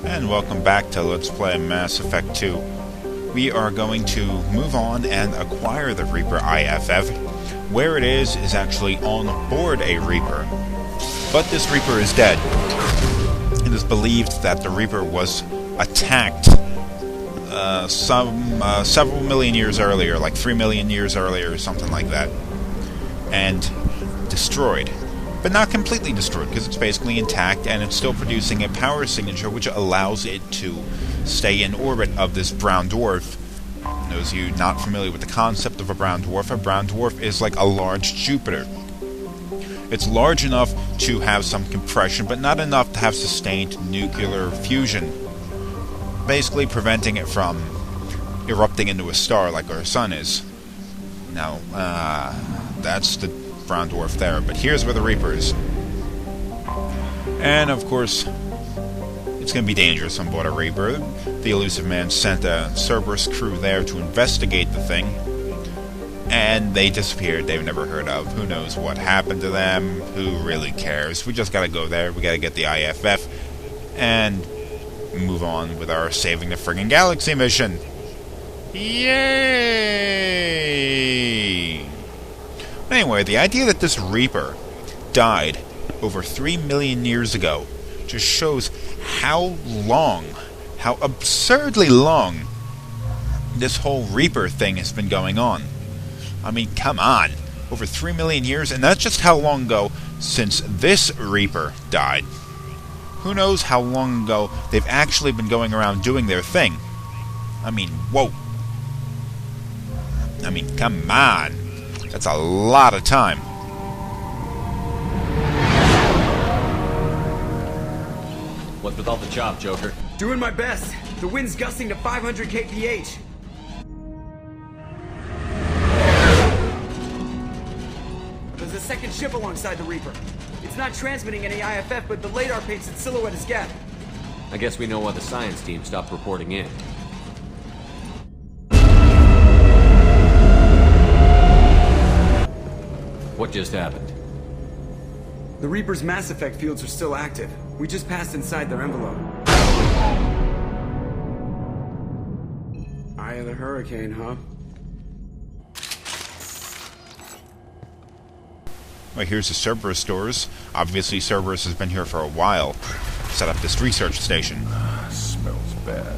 And welcome back to Let's Play Mass Effect 2. We are going to move on and acquire the Reaper IFF. Where it is actually on board a Reaper. But this Reaper is dead. It is believed that the Reaper was attacked several million years earlier, like 3 million years earlier or something like that, and destroyed. But not completely destroyed, because it's basically intact, and it's still producing a power signature which allows it to stay in orbit of this brown dwarf. Those of you not familiar with the concept of a brown dwarf is like a large Jupiter. It's large enough to have some compression, but not enough to have sustained nuclear fusion, basically preventing it from erupting into a star like our sun is. Now, that's the brown dwarf there, but here's where the Reaper is. And of course, it's going to be dangerous on board a Reaper. The Elusive Man sent a Cerberus crew there to investigate the thing, and they disappeared. They've never heard of. Who knows what happened to them? Who really cares? We just gotta go there. We gotta get the IFF and move on with our Saving the Friggin' Galaxy mission. Yay! Anyway, the idea that this Reaper died over 3 million years ago just shows how absurdly long this whole Reaper thing has been going on. I mean, come on. Over 3 million years, and that's just how long ago since this Reaper died. Who knows how long ago they've actually been going around doing their thing. I mean, whoa. I mean, come on. That's a lot of time. What's with all the chop, Joker? Doing my best. The wind's gusting to 500 kph. There's a second ship alongside the Reaper. It's not transmitting any IFF, but the radar paints its silhouette as Gap. I guess we know why the science team stopped reporting in. What just happened? The Reaper's Mass Effect fields are still active. We just passed inside their envelope. Eye of the hurricane, huh? Well, here's the Cerberus stores. Obviously, Cerberus has been here for a while. Set up this research station. Smells bad.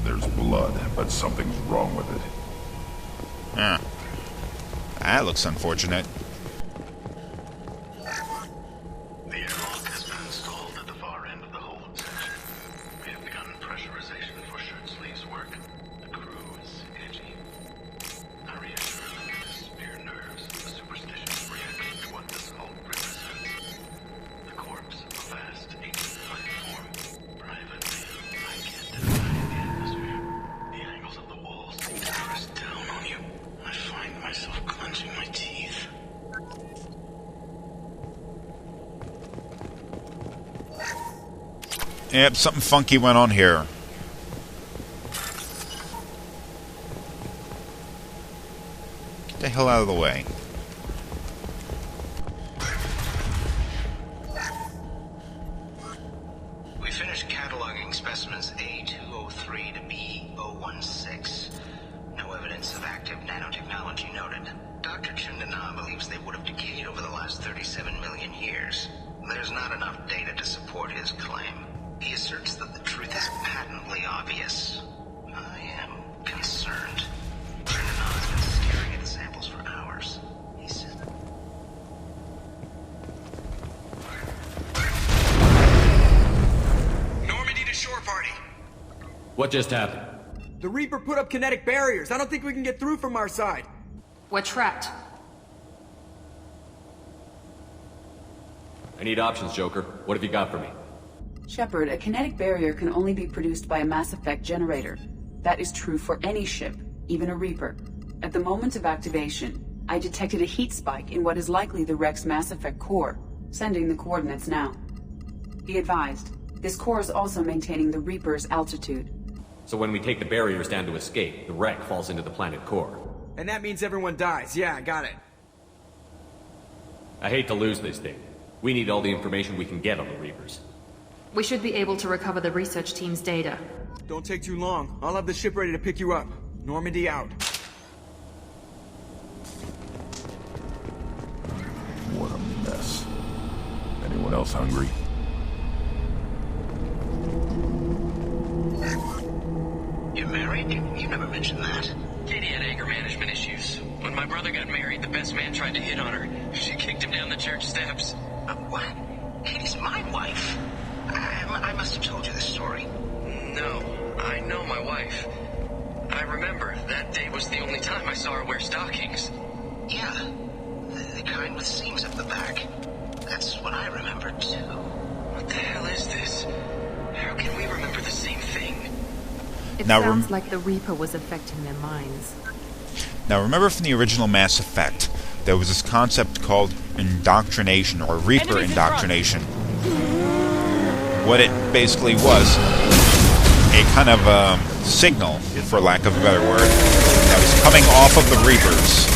There's blood, but something's wrong with it. That looks unfortunate. The airlock has been installed at the far end of the hold section. We have begun pressurization for shirt sleeves work. The crew is edgy. I reassure them that this mere nerves, a superstitious reaction to what this hold represents. The corpse of a vast ancient life form. Privately, I can't deny the atmosphere. The angles of the walls seem to press down on you. I find myself clenching my teeth. Yep, something funky went on here. Get the hell out of the way. We finished cataloging specimens A203 to B016. No evidence of active nanotechnology noted. Dr. Chundana believes they would have decayed over the last 37 million years. There's not enough data to support his claim. He asserts that the truth is patently obvious. I am concerned. Chundana has been staring at the samples for hours. He said... Normandy to shore party. What just happened? The Reaper put up kinetic barriers. I don't think we can get through from our side. We're trapped. I need options, Joker. What have you got for me? Shepard, a kinetic barrier can only be produced by a Mass Effect generator. That is true for any ship, even a Reaper. At the moment of activation, I detected a heat spike in what is likely the wreck's Mass Effect core, sending the coordinates now. Be advised, this core is also maintaining the Reaper's altitude. So when we take the barriers down to escape, the wreck falls into the planet core. And that means everyone dies. Yeah, I got it. I hate to lose this thing. We need all the information we can get on the Reapers. We should be able to recover the research team's data. Don't take too long. I'll have the ship ready to pick you up. Normandy out. What a mess. Anyone else hungry? You're married? You never mentioned that. Katie had anger management issues. When my brother got married, the best man tried to hit on her. She kicked him down the church steps. What? Katie's my wife. I must have told you this story. No, I know my wife. I remember that day was the only time I saw her wear stockings. Yeah. The kind with seams up the back. That's what I remember, too. What the hell is this? How can we remember the same thing? It Now sounds like the Reaper was affecting their minds. Now remember from the original Mass Effect, there was this concept called indoctrination, or Reaper indoctrination. What it basically was, a kind of signal, for lack of a better word, that was coming off of the Reapers,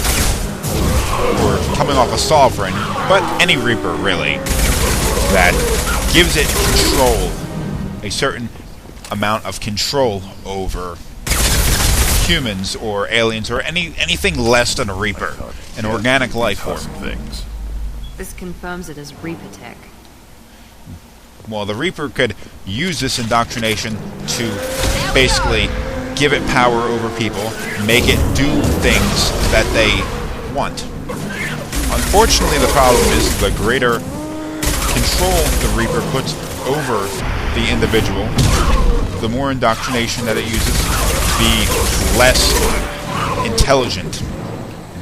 or coming off a Sovereign, but any Reaper really, that gives it control, a certain amount of control over humans or aliens or anything less than a Reaper, an organic life form. Things. This confirms it as Reaper tech. Well, the Reaper could use this indoctrination to basically give it power over people, make it do things that they want. Unfortunately, the problem is the greater control the Reaper puts over the individual, the more indoctrination that it uses, the less intelligent,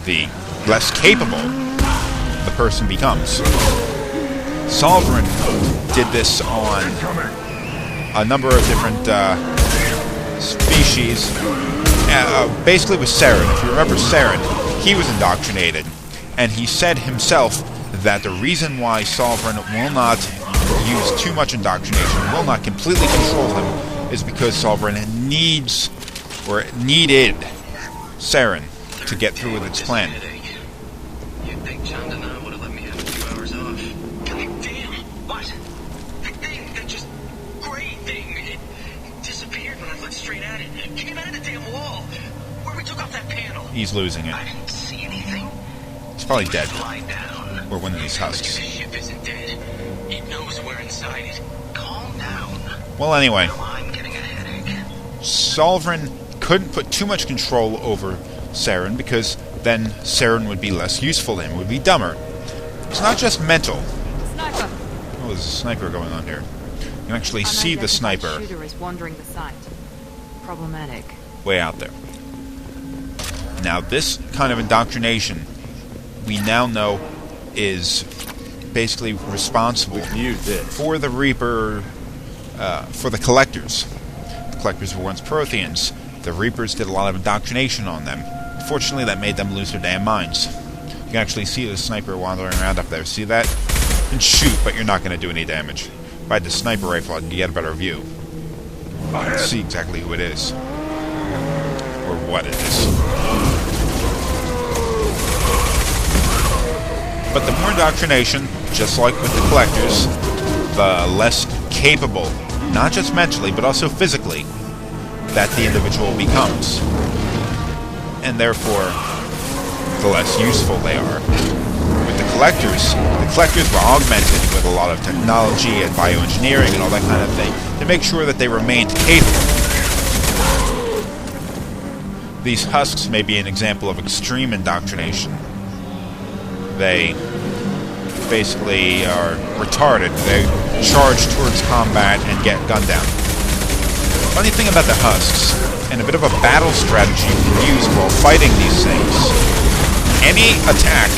the less capable the person becomes. Sovereign did this on a number of different species. Basically with Saren. If you remember Saren, he was indoctrinated. And he said himself that the reason why Sovereign will not use too much indoctrination, will not completely control him, is because Sovereign needs, or needed, Saren to get through with its plan. You'd think John Denon would have let me have a few hours off. God damn! What? That thing, that just gray thing, it disappeared when I looked straight at it. It came out of the damn wall, where we took off that panel. He's losing it. I didn't see anything. He's probably dead. Lie down. Or one of these husks. The ship isn't dead. It knows we're inside it. Calm down. Well, anyway, I'm getting a headache. Sovereign couldn't put too much control over Saren, because then Saren would be less useful to him, would be dumber. It's not just mental. Sniper! Oh, there's a sniper going on here. You can actually see the sniper Shooter is wandering the site. Problematic. way out there. Now, this kind of indoctrination, we now know, is basically responsible for the Reaper, for the Collectors. The Collectors were once Protheans. The Reapers did a lot of indoctrination on them. Fortunately, that made them lose their damn minds. You can actually see the sniper wandering around up there. See that? And shoot, but you're not going to do any damage. If I had the sniper rifle, I'd get a better view. See exactly who it is. Or what it is. But the more indoctrination, just like with the Collectors, the less capable, not just mentally, but also physically, that the individual becomes. And therefore, the less useful they are. With the Collectors were augmented with a lot of technology and bioengineering and all that kind of thing to make sure that they remained capable. These Husks may be an example of extreme indoctrination. They basically are retarded. They charge towards combat and get gunned down. Funny thing about the Husks, and a bit of a battle strategy you can use while fighting these things, any attack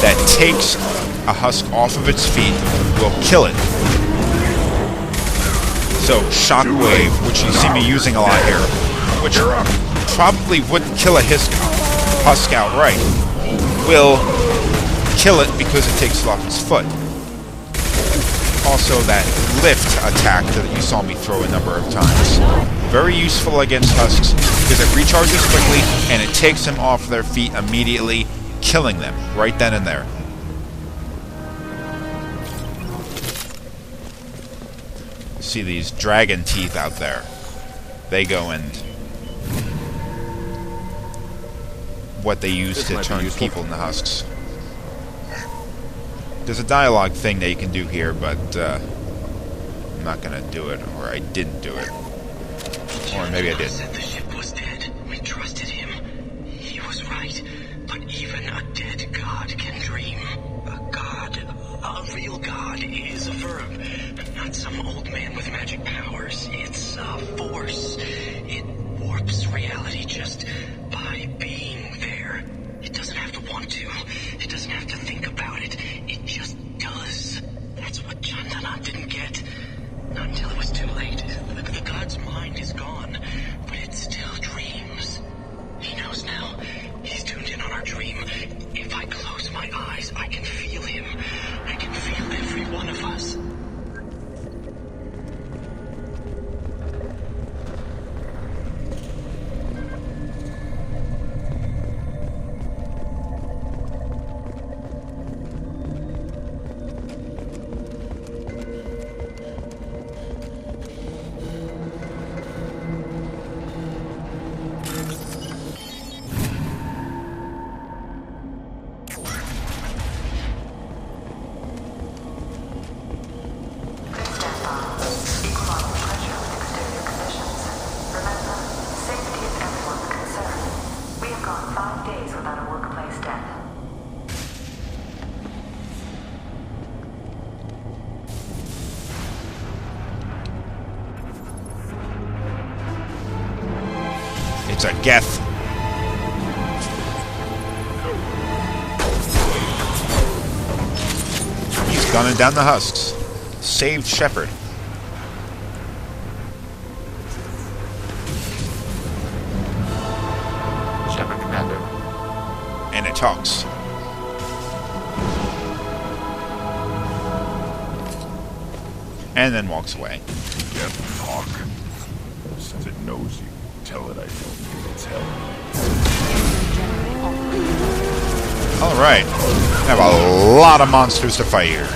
that takes a Husk off of its feet will kill it. So, Shockwave, which you see me using a lot here, which probably wouldn't kill a Husk outright, will kill it because it takes it off its foot. Also, that lift attack that you saw me throw a number of times. Very useful against Husks because it recharges quickly and it takes them off their feet immediately, killing them right then and there. See these dragon teeth out there. They go in what they use to turn people into husks. There's a dialogue thing that you can do here, but I'm not gonna do it, or I didn't do it. Or maybe I did. Said the ship was dead. We trusted him. He was right. But even a dead god can dream. A god, a real god, is a verb. Not some old man with magic powers. It's a force. It warps reality just by being there. It doesn't have to want to. It doesn't have to think about it. It just does. That's what Chandana didn't get. Not until it was too late. The god's mind is gone, but it still dreams. He knows now. He's tuned in on our dream. If I close my eyes, I can feel him. I can feel every one of us. It's a Geth. He's gunning down the husks. Saved Shepard. Shepard, Commander. And it talks. And then walks away. Geth talk. Since it knows you, tell it I don't need its help. Alright. I have a lot of monsters to fight here.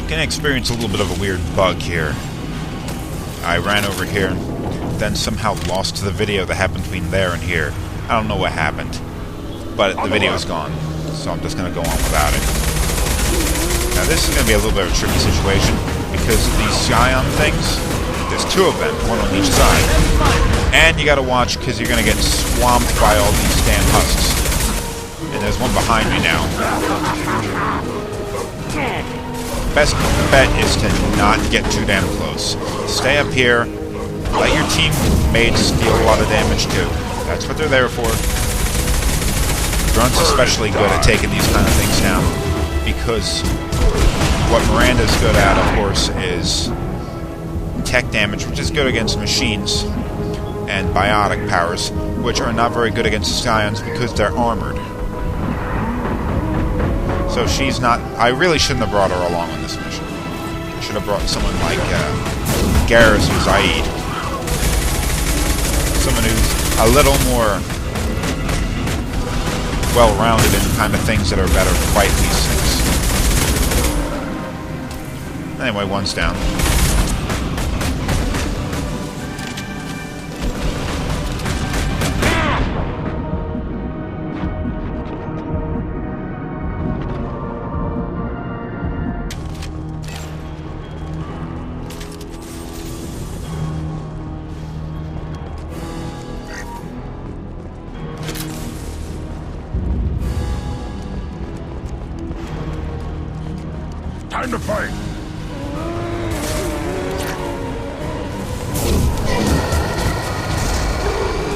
Gonna experience a little bit of a weird bug here. I ran over here, then somehow lost the video that happened between there and here. I don't know what happened, but the video's gone, so I'm just gonna go on without it. Now this is gonna be a little bit of a tricky situation, because these Scion things, there's two of them, one on each side. And you gotta watch, because you're gonna get swamped by all these damn husks. And there's one behind me now. Best bet is to not get too damn close. Stay up here, let your teammates deal a lot of damage too. That's what they're there for. Grunt's especially good at taking these kind of things down, because what Miranda's good at, of course, is tech damage, which is good against machines, and biotic powers, which are not very good against Scions because they're armored. So she's not... I really shouldn't have brought her along on this mission. I should have brought someone like Garrus or Zaid. someone who's a little more well-rounded in the kind of things that are better to fight these things. Anyway, one's down. Time to fight!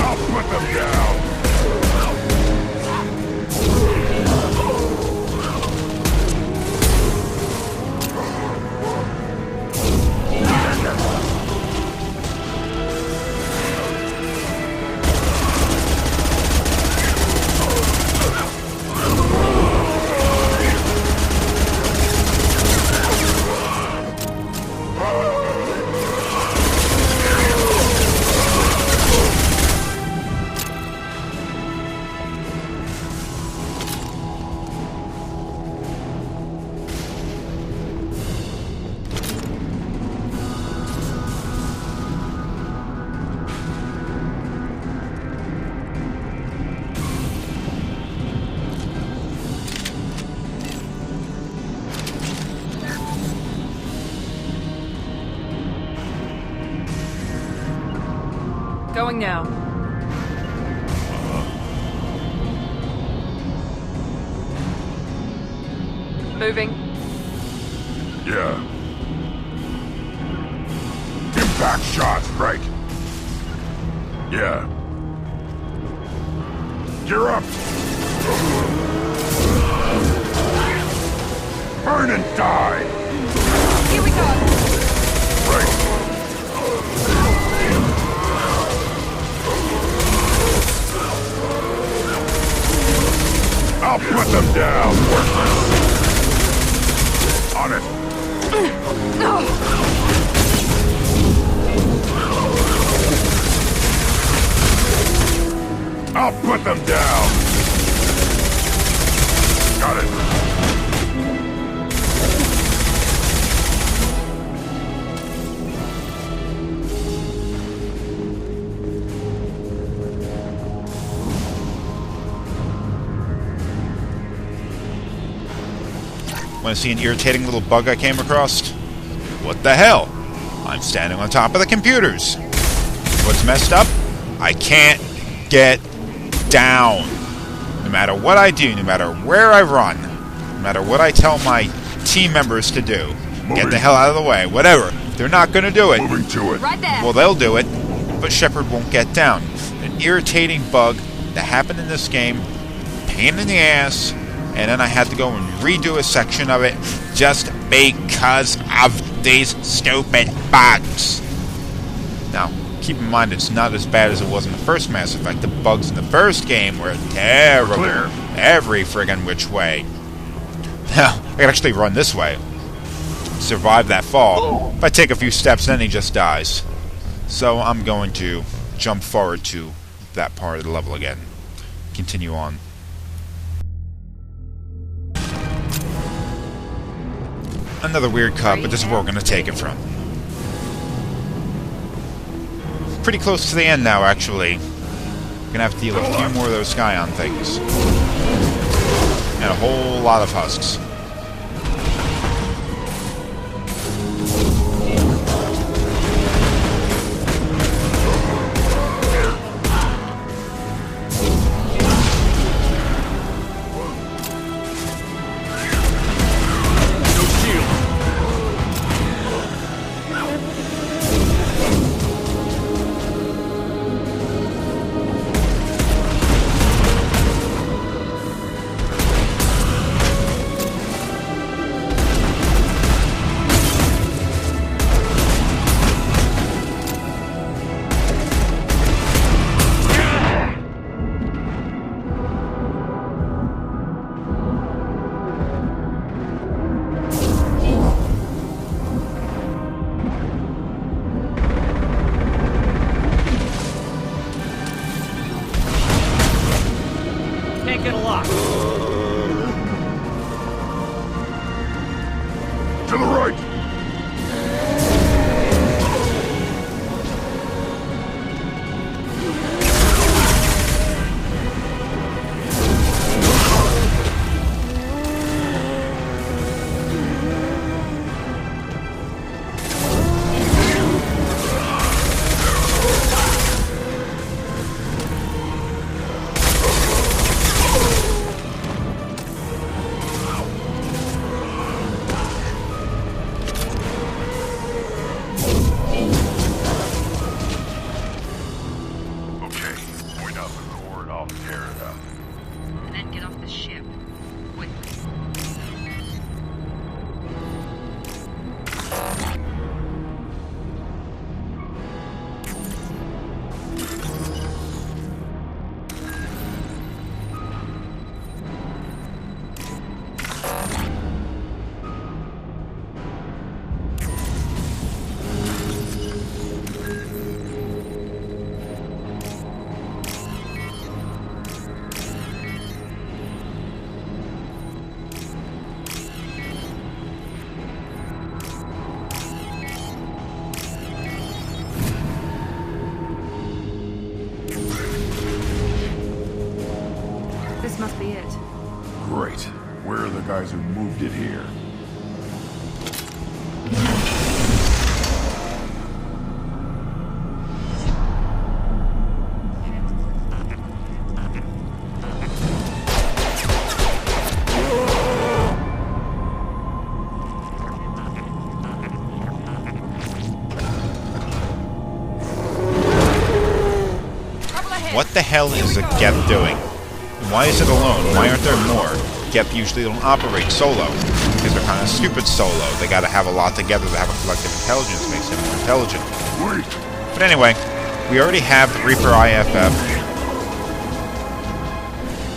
I'll put them down! Going now. Moving. Yeah. Impact shots, right? Yeah. Gear up! Burn and die! Here we go. Right. I'll put them down, worthless! On it! I'll put them down! Got it! Want to see an irritating little bug I came across? What the hell? I'm standing on top of the computers. What's messed up? I can't get down. No matter what I do, no matter where I run, no matter what I tell my team members to do, get the hell out of the way, whatever. They're not going to do it. Moving to it. Right there. Well, they'll do it, but Shepard won't get down. An irritating bug that happened in this game, pain in the ass, and then I had to go and redo a section of it just because of these stupid bugs. Now, keep in mind it's not as bad as it was in the first Mass Effect. The bugs in the first game were terrible. Clear. Every friggin' which way. Now, I can actually run this way. Survive that fall. If I take a few steps, then he just dies. So I'm going to jump forward to that part of the level again. Continue on. Another weird cut, but this is where we're going to take it from. Pretty close to the end now, actually. Gonna have to deal with a few more of those Scion things. And a whole lot of Husks. Can't get a lock. To the right! Okay, point out the core and I'll tear it up. And then get off the ship. Quickly. This must be it. Great. Where are the guys who moved it here? What the hell is the Gep doing? Why is it alone? Why aren't there more? Gep usually don't operate solo, because they're kind of stupid solo. They gotta have a lot together to have a collective intelligence, makes them more intelligent. But anyway, we already have the Reaper IFF.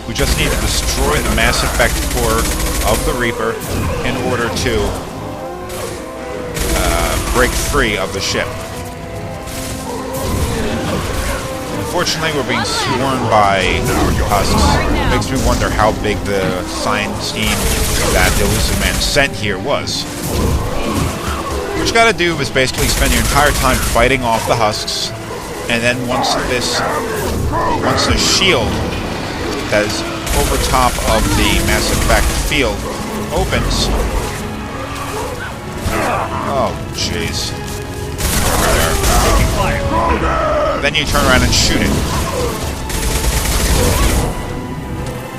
We just need to destroy the Mass Effect core of the Reaper in order to break free of the ship. Unfortunately, we're being swarmed by Husks. Makes me wonder how big the science team that the Elusive Man sent here was. What you gotta do is basically spend your entire time fighting off the Husks, and then once the shield that is over top of the Mass Effect field opens... Oh, jeez. Then you turn around and shoot it.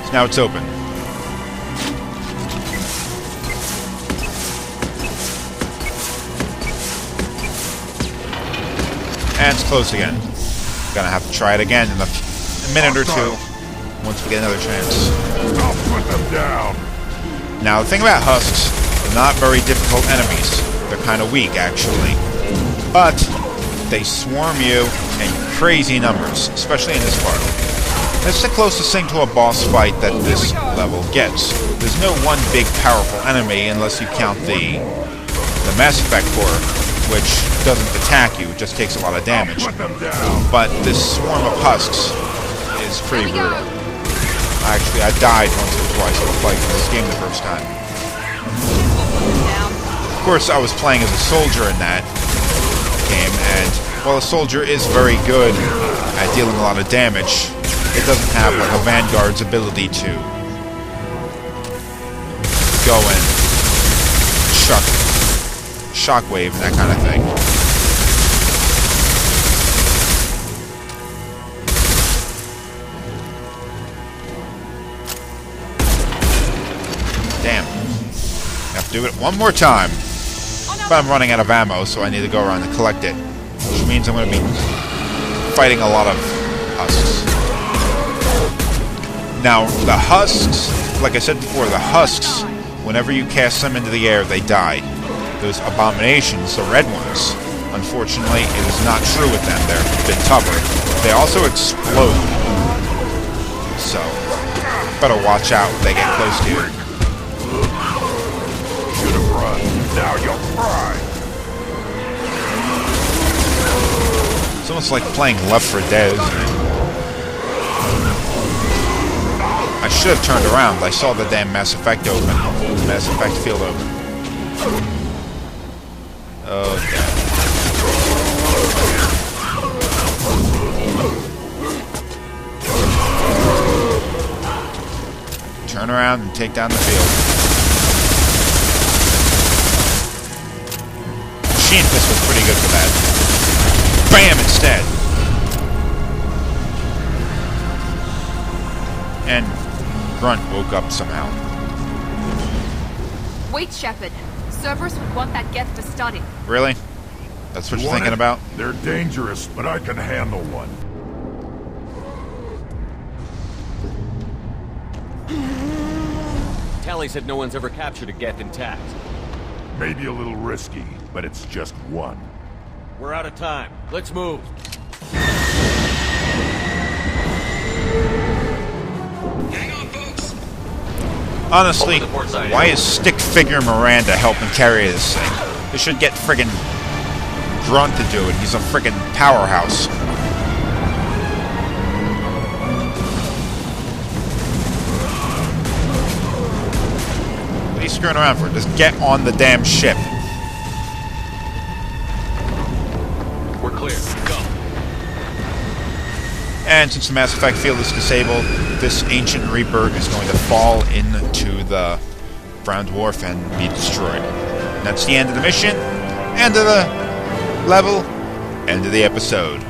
So now it's open. And it's closed again. Gonna have to try it again in a minute or two once we get another chance. I'll put them down. Now the thing about Husks, they're not very difficult enemies. They're kind of weak, actually. But they swarm you in crazy numbers, especially in this part. That's the closest thing to a boss fight that this level gets. There's no one big powerful enemy unless you count the Mass Effect core, which doesn't attack you, it just takes a lot of damage. But this swarm of Husks is pretty brutal. Actually, I died once or twice in a fight in this game the first time. Of course, I was playing as a soldier in that game, and while a soldier is very good at dealing a lot of damage, it doesn't have like a Vanguard's ability to go and shockwave and that kind of thing. Damn. Have to do it one more time. But I'm running out of ammo, so I need to go around and collect it. Which means I'm going to be fighting a lot of Husks. Now, the Husks, like I said before, the Husks, whenever you cast them into the air, they die. Those abominations, the red ones, unfortunately, it is not true with them. They're a bit tougher. They also explode. So, better watch out when they get close to you. Should have run. Now you'll fry. It's almost like playing Left 4 Dead, isn't it? I I should have turned around. I saw the damn Mass Effect open. Mass Effect field open. Okay. Turn around and take down the field. Machine Fist was pretty good for that. Bam! It's dead. And Grunt woke up somehow. Wait, Shepard. Cerberus would want that Geth to study. Really? That's what you're thinking about? They're dangerous, but I can handle one. Tally said no one's ever captured a Geth intact. Maybe a little risky, but it's just one. We're out of time. Let's move. Hang on, folks. Honestly, Over the port side. why is Stick Figure Miranda helping carry this thing? They should get friggin' Grunt to do it. He's a friggin' powerhouse. What are you screwing around for? Just get on the damn ship. We're clear. Go. And since the Mass Effect field is disabled, this ancient Reaper is going to fall into the Brown Dwarf and be destroyed. And that's the end of the mission, end of the level, end of the episode.